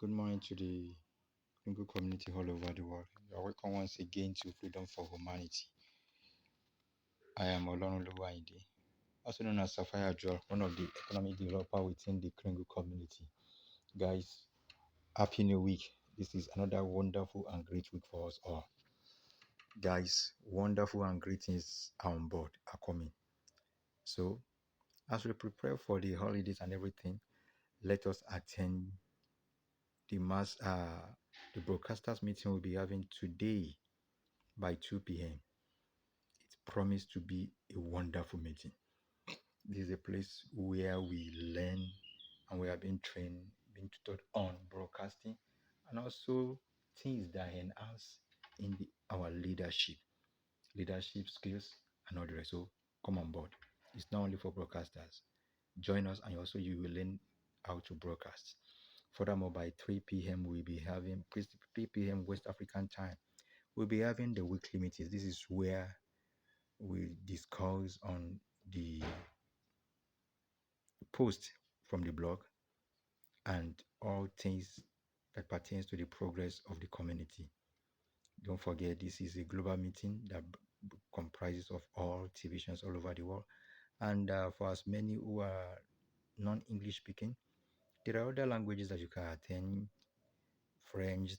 Good morning to the Kringle community all over the world. You are welcome once again to Freedom for Humanity. I am Olonoluwa Ide, also known as Sapphire Joel, one of the economic developer within the Kringle community. Guys, happy new week. This is another wonderful and great week for us all. Guys, wonderful and great things are on board, are coming. So, as we prepare for the holidays and everything, let us attend the the broadcasters meeting we'll be having today by 2 p.m. It's promised to be a wonderful meeting. This is a place where we learn and we are being trained, being taught on broadcasting, and also things that enhance in our leadership skills, and all the rest. So come on board. It's not only for broadcasters. Join us, and also you will learn how to broadcast. Furthermore, by 3 p.m. we'll be having 3 p.m. West African time. We'll be having the weekly meetings. This is where we discuss on the post from the blog and all things that pertains to the progress of the community. Don't forget, this is a global meeting that comprises of all divisions all over the world. And for as many who are non-English speaking, there are other languages that you can attend: French,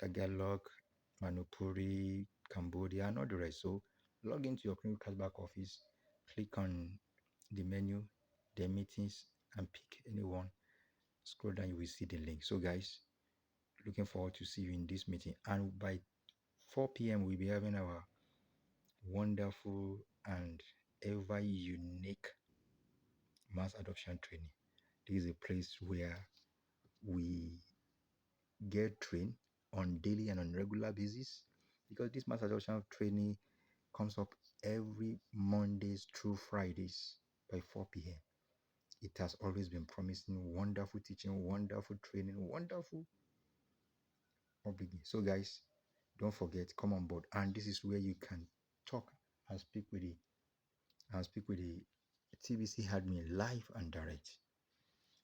Tagalog, Manipuri, Cambodia, and all the rest. So log into your clinical back office, click on the menu, the meetings, and pick anyone. Scroll down, you will see the link. So guys, looking forward to see you in this meeting. And by 4 p.m. we'll be having our wonderful and ever unique mass adoption training. This is a place where we get trained on daily and on regular basis, because this mass adoption training comes up every Mondays through Fridays by 4 p.m. It has always been promising wonderful teaching, wonderful training, wonderful upbringing. So guys, don't forget, come on board. And this is where you can talk and speak with the TBC admin live and direct.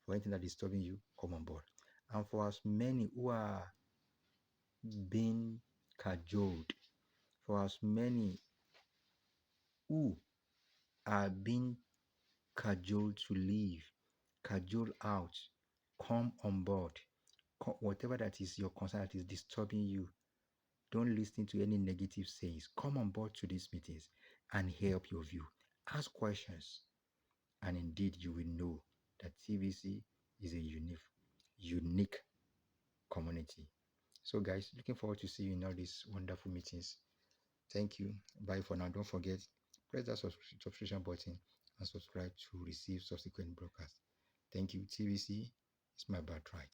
For anything that is disturbing you, come on board. And for as many who are being cajoled, for as many who are being cajoled to leave, cajoled out, come on board. Whatever that is your concern that is disturbing you, don't listen to any negative sayings. Come on board to these meetings and hear up your view. Ask questions, and indeed you will know that TVC is a unique community. So guys, looking forward to see you in all these wonderful meetings. Thank you. Bye for now. Don't forget, press that subscription button and subscribe to receive subsequent broadcasts. Thank you. TVC is my birthright.